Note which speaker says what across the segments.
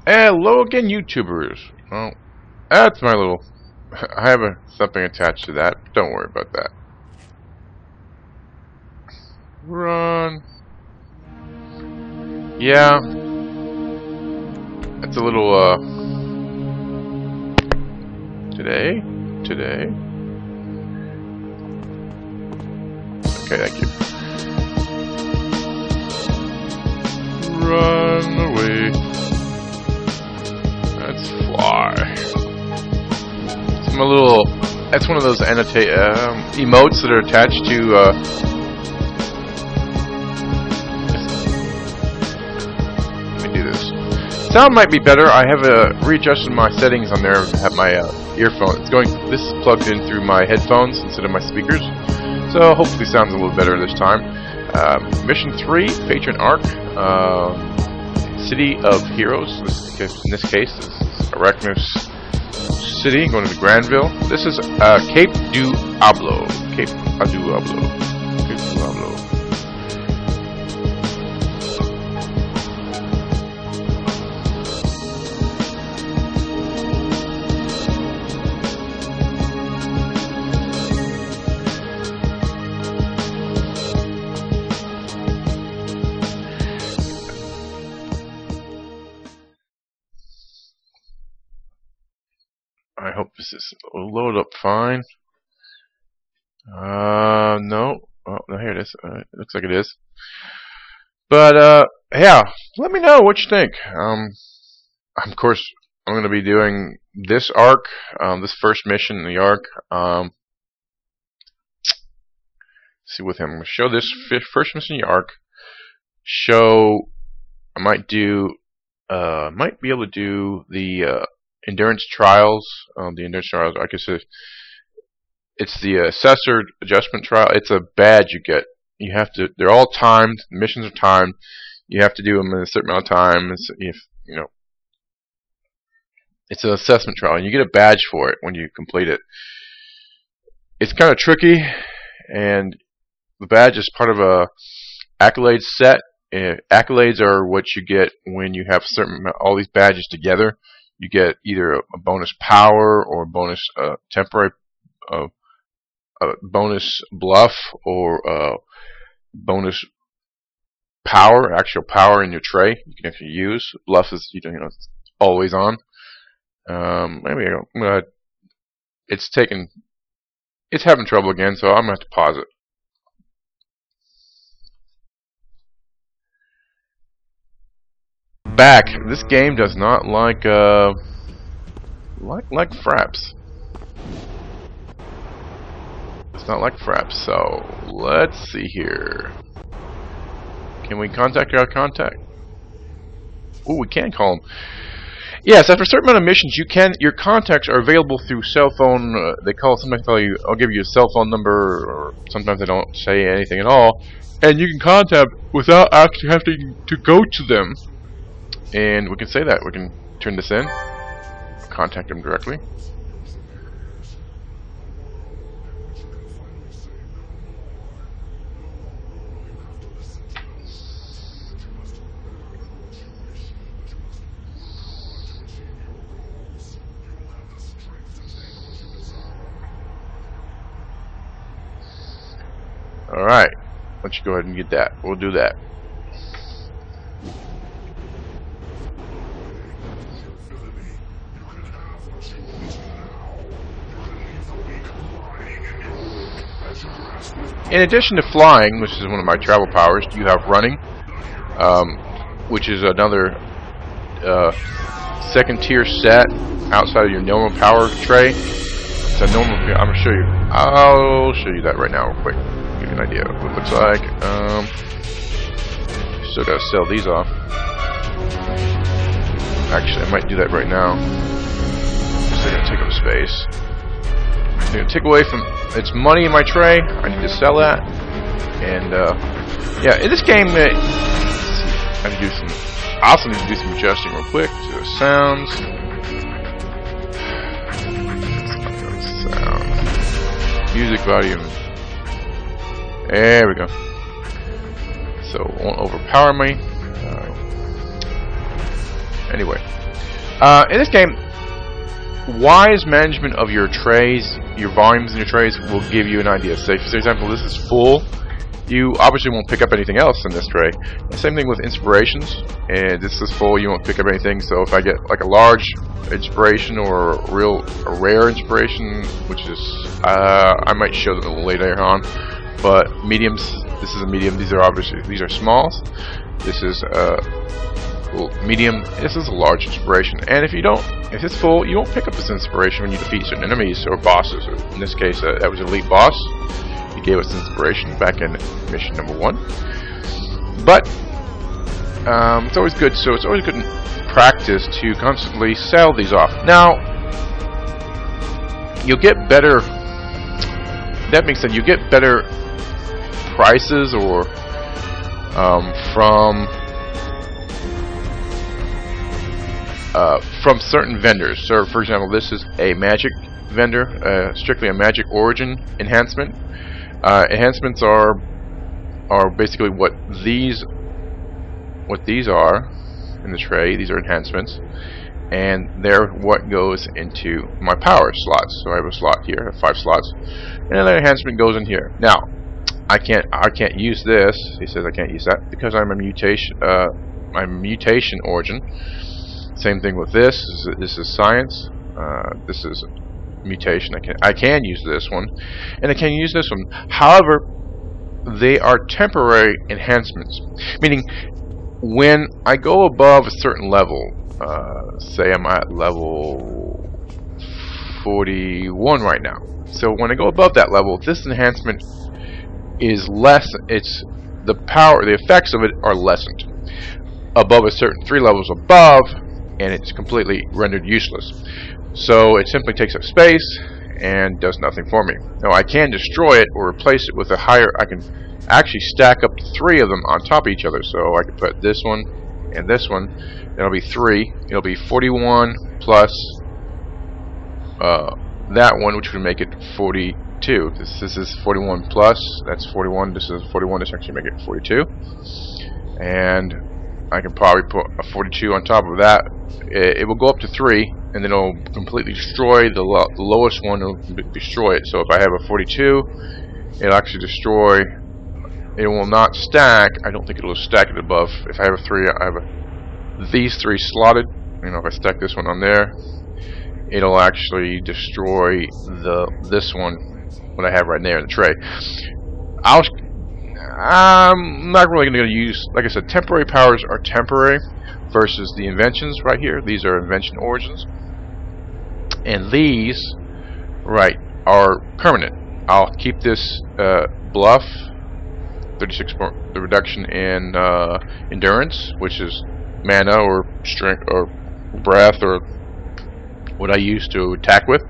Speaker 1: Hello again, YouTubers. Oh, that's my little... I have something attached to that. Don't worry about that. Run. Yeah. That's a little, Today? Okay, thank you. Run away. Let's fly. It's my little... That's one of those emotes that are attached to, let me do this. Sound might be better. I have readjusted my settings on there. I have my earphone. This is plugged in through my headphones instead of my speakers. So hopefully sounds a little better this time. Mission 3, Patron Arc. City of Heroes. In this case, this is Arachnos City, going to the Granville. This is Cape du Ablo. Cape du Ablo. I hope this is load up fine. No. Oh, no, here it is. It looks like it is. But, yeah. Let me know what you think. Of course, I'm going to be doing this arc, this first mission in the arc. See with him. I'm going to show this first mission in the arc. I might be able to do the, endurance trials. The endurance trials, like I said, it's the assessor adjustment trial. It's a badge you get. You have to. They're all timed. The missions are timed. You have to do them in a certain amount of time. It's an assessment trial, and you get a badge for it when you complete it. It's kind of tricky, and the badge is part of a accolades set. Accolades are what you get when you have all these badges together. You get either a bonus power or a bonus temporary bonus bluff or bonus power, actual power in your tray you can actually use. Bluff is it's always on. Maybe it's having trouble again, so I'm gonna have to pause it. Back. This game does not like fraps. It's not like fraps. So let's see here. Can we contact our contact? Oh, we can call them. Yes, after a certain amount of missions, your contacts are available through cell phone. Sometimes I'll give you a cell phone number, or sometimes they don't say anything at all, and you can contact without actually having to go to them. And we can say that. We can turn this in. Contact them directly. Alright. Why don't you go ahead and get that. We'll do that. In addition to flying, which is one of my travel powers, you have running, which is another second tier set outside of your normal power tray. It's a normal. I'm gonna show you. I'll show you that right now, real quick. Give you an idea of what it looks like. Still gotta sell these off. Actually, I might do that right now. They're gonna take up space. They're gonna take away from. It's money in my tray. I need to sell that. And yeah, in this game, I also need to do some adjusting real quick to the sounds. Music volume. There we go. So it won't overpower me. Anyway, In this game, wise management of your trays, your volumes in your trays, will give you an idea. Say, for example, this is full. You obviously won't pick up anything else in this tray. The same thing with inspirations. And this is full, you won't pick up anything. So if I get like a large inspiration or a rare inspiration, which is I might show them a little later on. But mediums, this is a medium. These are smalls. This is medium. This is a large inspiration. And if it's full, you won't pick up this inspiration when you defeat certain enemies or bosses. In this case, that was an elite boss. He gave us inspiration back in mission number 1. But it's always good. So it's always good practice to constantly sell these off. Now you'll get better. That makes sense. You get better prices or from certain vendors. So, for example, this is a magic vendor, strictly a magic origin enhancement. Enhancements are basically what these are in the tray. These are enhancements, and they're what goes into my power slots. So I have a slot here, I have 5 slots, and another enhancement goes in here. Now, I can't use this. He says I can't use that because I'm a mutation. I'm a mutation origin. Same thing with this. This is science. This is mutation. I can use this one, and I can use this one. However, they are temporary enhancements. Meaning, when I go above a certain level, say I'm at level 41 right now. So when I go above that level, this enhancement is less. The effects of it are lessened above a certain 3 levels above, and it's completely rendered useless. So it simply takes up space and does nothing for me. Now I can destroy it or replace it with a higher. I can actually stack up to 3 of them on top of each other. So I can put this one and this one. It'll be 3. It'll be 41 plus that one, which would make it 42. This is 41 plus. That's 41. This is 41. This actually make it 42. And I can probably put a 42 on top of that. It will go up to 3, and then it'll completely destroy the lowest one. Will destroy it. So if I have a 42, it'll actually destroy. It will not stack. I don't think it'll stack it above. If I have a 3, I have these 3 slotted. You know, if I stack this one on there, it'll actually destroy this one, what I have right there in the tray. I'm not really going to use, like I said, temporary powers are temporary versus the inventions right here. These are invention origins, and these right are permanent. I'll keep this bluff 36 the reduction in endurance, which is mana or strength or breath or what I use to attack with,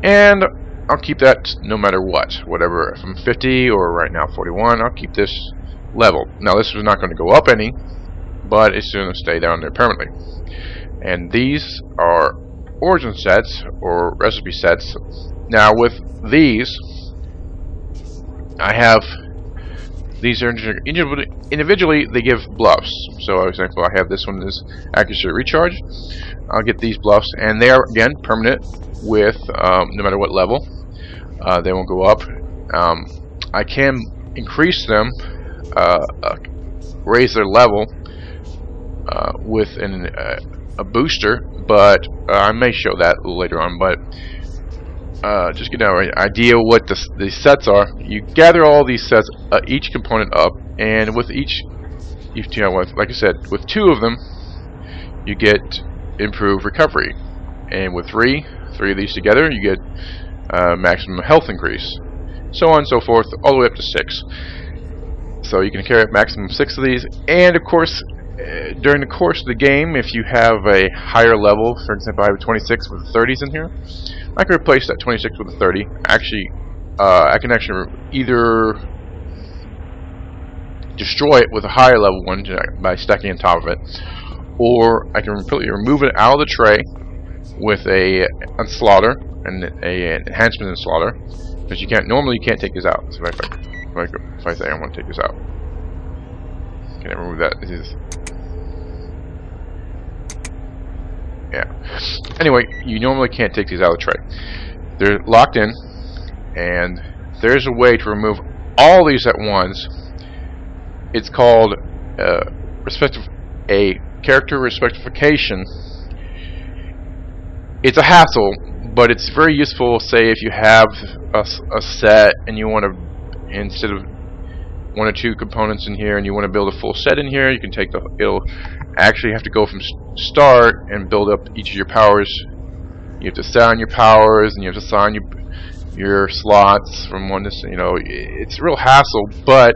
Speaker 1: and I'll keep that no matter what. Whatever, if I'm 50 or right now 41, I'll keep this level. Now this is not going to go up any, but it's going to stay down there permanently. And these are origin sets or recipe sets. Now with these, I have these are individually they give bluffs. So for example, I have this one is accuracy recharge. I'll get these bluffs, and they are again permanent with no matter what level. They won't go up. I can increase them, raise their level with a booster, but I may show that a little later on. But just get an idea what the sets are. You gather all these sets, each component up, and with each, like I said, with 2 of them, you get improved recovery, and with 3 of these together, you get maximum health increase, so on and so forth, all the way up to 6. So you can carry a maximum 6 of these, and of course, during the course of the game, if you have a higher level, for example, I have a 26 with 30s in here, I can replace that 26 with a 30. Actually, I can actually either destroy it with a higher level one by stacking on top of it, or I can completely remove it out of the tray with a slaughter and an enhancement in slaughter, because you can't take this out. So if I say I want to take this out, can I remove that? Yeah. Anyway, you normally can't take these out of the tray. They're locked in, and there's a way to remove all these at once. It's called a character respectification. It's a hassle, but it's very useful. Say if you have a set and you want to, instead of 1 or 2 components in here, and you want to build a full set in here, you can take it'll actually have to go from start and build up each of your powers. You have to assign your powers, and you have to assign your slots from one to, you know, it's a real hassle, but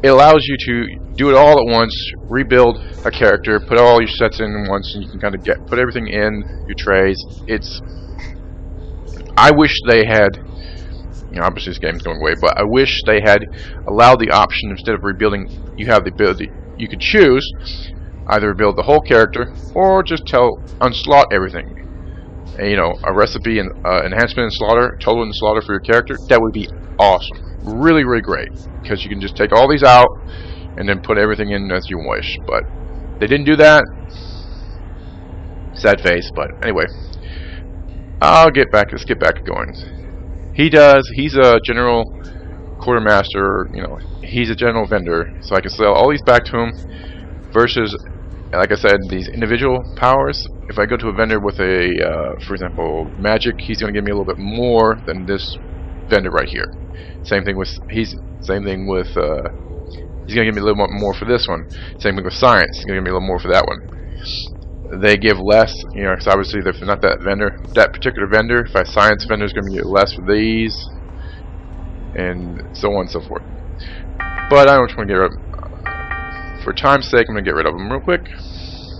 Speaker 1: it allows you to do it all at once, rebuild a character, put all your sets in once, and you can kind of put everything in your trays. I wish they had, you know, obviously this game's going away, but I wish they had allowed the option, instead of rebuilding, you have the ability, you could choose either rebuild the whole character or just unslot everything. And, you know, a recipe and enhancement and slaughter, total and slaughter for your character, that would be awesome. Really, really great, because you can just take all these out and then put everything in as you wish. But they didn't do that. Sad face, but anyway, let's get back going. He's a general quartermaster, you know, he's a general vendor, so I can sell all these back to him, versus, like I said, these individual powers. If I go to a vendor with a, for example, magic, he's going to give me a little bit more than this vendor right here. Same thing with he's going to give me a little bit more for this one. Same thing with science, he's going to give me a little more for that one. They give less, you know, because obviously if not that particular vendor, if I science vendor is going to get less for these, and so on and so forth. But I don't just want to get rid of, for time's sake, I'm going to get rid of them real quick.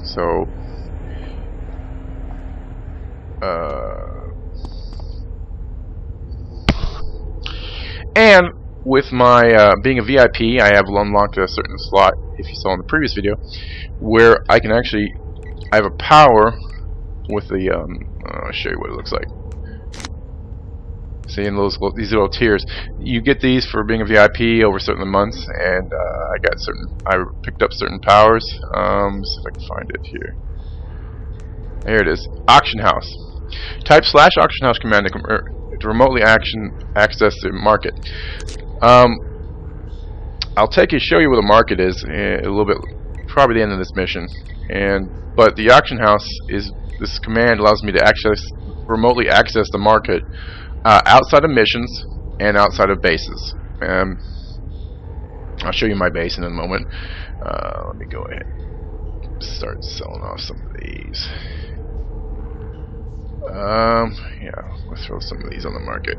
Speaker 1: So, and with my being a VIP, I have unlocked a certain slot, if you saw in the previous video, where I can actually, I have a power with the, I'll show you what it looks like. See, in these little tiers, you get these for being a VIP over certain months, and I picked up certain powers. See if I can find it here. There it is. Auction House. Type /Auction House command to remotely access the market. I'll show you where the market is a little bit, probably the end of this mission. But the auction house this command allows me to remotely access the market outside of missions and outside of bases. I'll show you my base in a moment. Let me go ahead and start selling off some of these. Yeah, let's throw some of these on the market.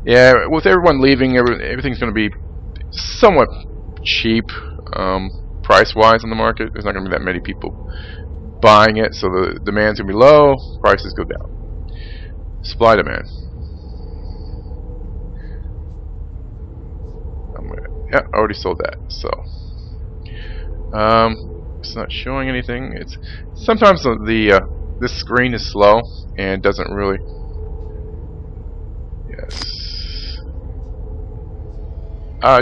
Speaker 1: Yeah, with everyone leaving, everything's going to be somewhat cheap price-wise on the market. There's not going to be that many people buying it, so the demand's going to be low, prices go down. Supply demand. Yeah, I already sold that, so it's not showing anything. It's sometimes this screen is slow and doesn't really. Yes.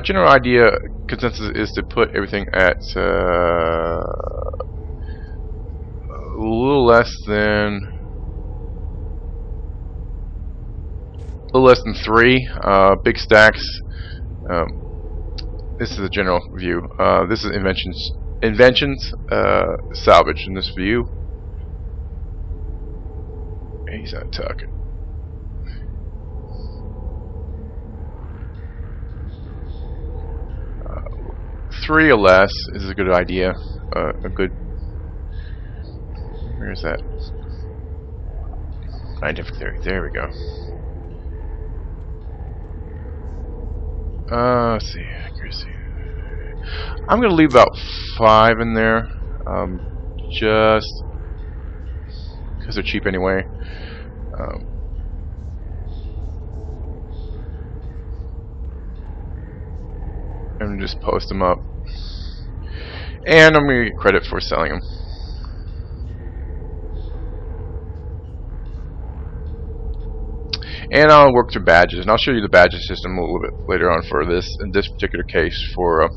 Speaker 1: General idea consensus is to put everything at a little less than 3 big stacks. This is a general view. This is inventions salvage in this view. He's not talking. Three or less is a good idea. A good. Where's that? Scientific theory. There we go. Let's see. Accuracy. I'm gonna leave about 5 in there, just because they're cheap anyway. And just post them up, and I'm gonna get credit for selling them. And I'll work through badges, and I'll show you the badges system a little bit later on for this, in this particular case, for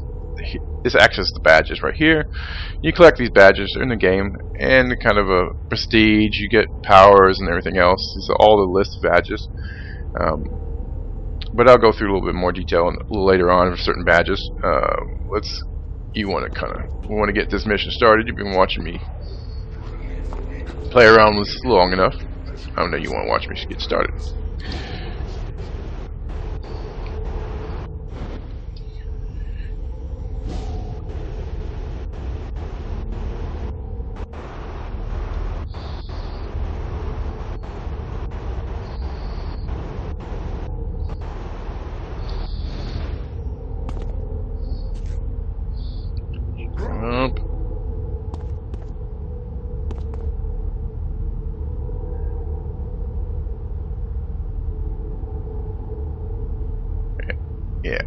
Speaker 1: this accesses the badges right here. You collect these badges in the game, and kind of a prestige. You get powers and everything else. These are all the list of badges. But I'll go through a little bit more detail a little later on for certain badges. We want to get this mission started. You've been watching me play around with this long enough. I know you want to watch me get started. Yeah,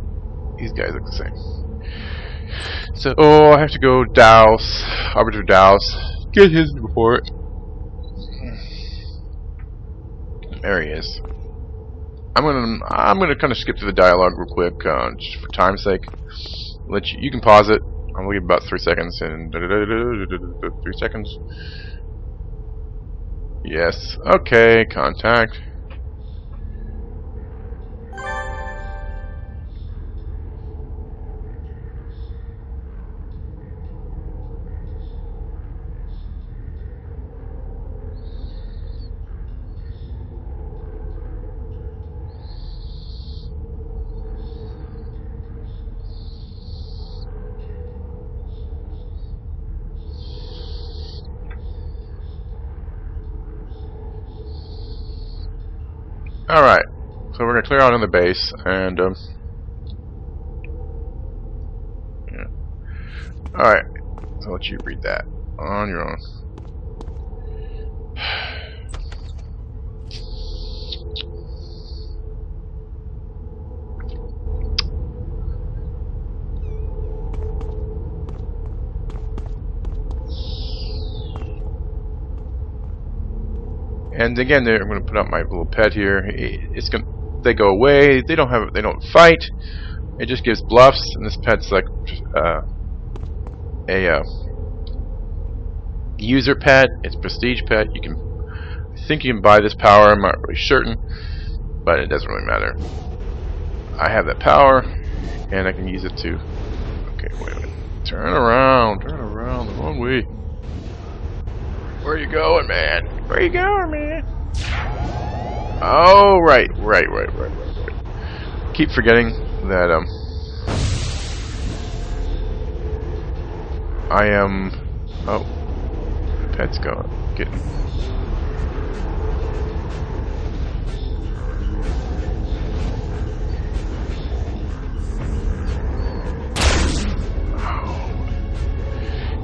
Speaker 1: these guys look the same. So, I have to go Daos, Arbiter Daos, get his report. There he is. I'm gonna kind of skip through the dialogue real quick, just for time's sake. You can pause it. I'm gonna give about 3 seconds and 3 seconds. Yes. Okay. Contact. Alright, so we're going to clear out on the base, and, yeah. Alright, so I'll let you read that on your own. And again, I'm going to put up my little pet here. They go away. They don't fight. It just gives bluffs, and this pet's like a user pet. It's a prestige pet. I think you can buy this power. I'm not really certain, but it doesn't really matter. I have that power, and I can use it to. Okay, wait a minute. Turn around the wrong way. Where you going, man? Where you going, man? Oh, right. Keep forgetting that I am. Oh, pet's gone. Getting.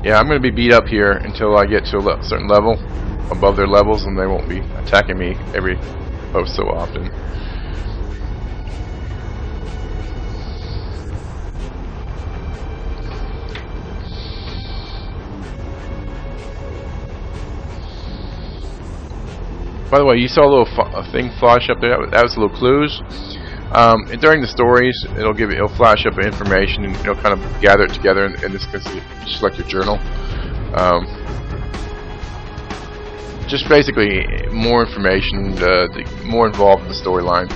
Speaker 1: Yeah, I'm going to be beat up here until I get to a certain level above their levels, and they won't be attacking me every so often. By the way, you saw a little thing flash up there. That was little clues. And during the stories, it'll flash up information, and it'll kind of gather it together. In this case, you select your journal. Just basically more information, more involved in the storyline.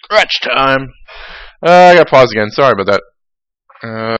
Speaker 1: Scratch time. I gotta pause again. Sorry about that.